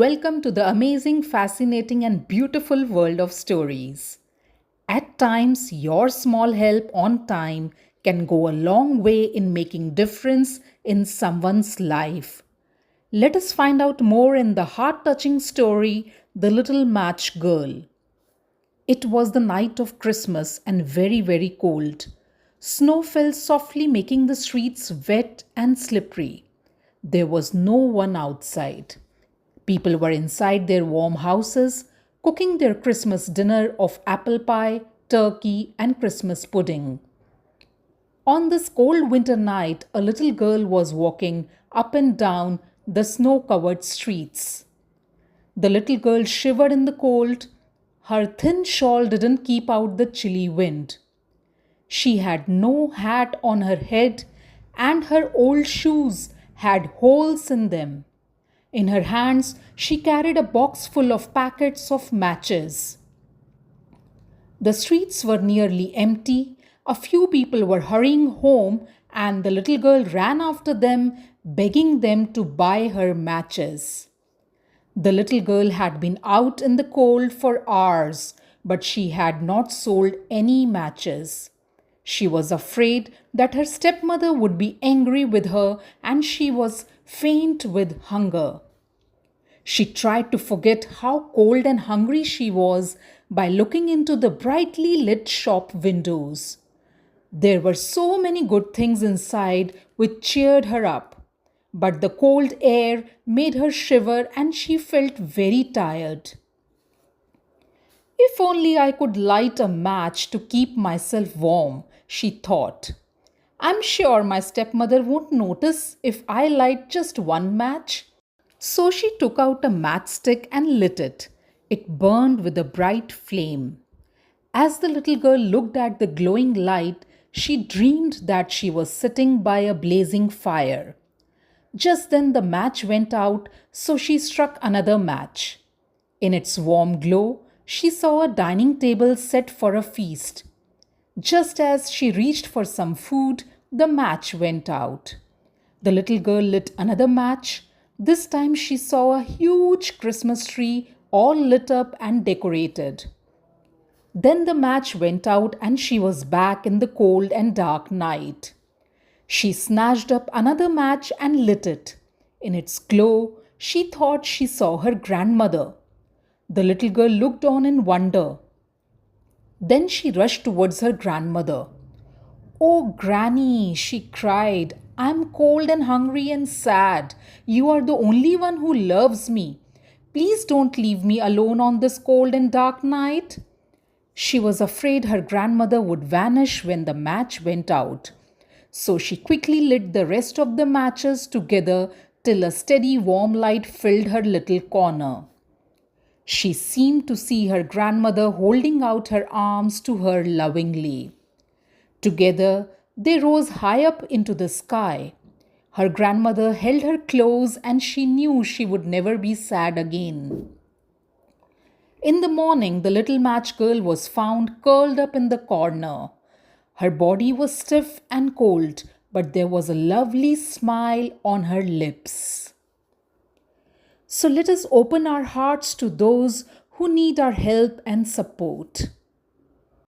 Welcome to the amazing, fascinating, and beautiful world of stories. At times, your small help on time can go a long way in making difference in someone's life. Let us find out more in the heart-touching story, The Little Match Girl. It was the night of Christmas and very, very cold. Snow fell softly, making the streets wet and slippery. There was no one outside. People were inside their warm houses, cooking their Christmas dinner of apple pie, turkey, and Christmas pudding. On this cold winter night, a little girl was walking up and down the snow covered streets. The little girl shivered in the cold. Her thin shawl didn't keep out the chilly wind. She had no hat on her head, and her old shoes had holes in them. In her hands, she carried a box full of packets of matches. The streets were nearly empty. A few people were hurrying home, and the little girl ran after them, begging them to buy her matches. The little girl had been out in the cold for hours, but she had not sold any matches. She was afraid that her stepmother would be angry with her, and she was faint with hunger. She tried to forget how cold and hungry she was by looking into the brightly lit shop windows. There were so many good things inside which cheered her up, but the cold air made her shiver and she felt very tired. If only I could light a match to keep myself warm, she thought. I'm sure my stepmother won't notice if I light just one match. So she took out a matchstick and lit it. It burned with a bright flame. As the little girl looked at the glowing light, she dreamed that she was sitting by a blazing fire. Just then the match went out, so she struck another match. In its warm glow, she saw a dining table set for a feast. Just as she reached for some food, the match went out. The little girl lit another match. This time she saw a huge Christmas tree all lit up and decorated. Then the match went out and she was back in the cold and dark night. She snatched up another match and lit it. In its glow, she thought she saw her grandmother. The little girl looked on in wonder. Then she rushed towards her grandmother. "Oh, Granny," she cried, "I'm cold and hungry and sad. You are the only one who loves me. Please don't leave me alone on this cold and dark night." She was afraid her grandmother would vanish when the match went out. So she quickly lit the rest of the matches together till a steady warm light filled her little corner. She seemed to see her grandmother holding out her arms to her lovingly. Together, they rose high up into the sky. Her grandmother held her close and she knew she would never be sad again. In the morning, the little match girl was found curled up in the corner. Her body was stiff and cold, but there was a lovely smile on her lips. So let us open our hearts to those who need our help and support.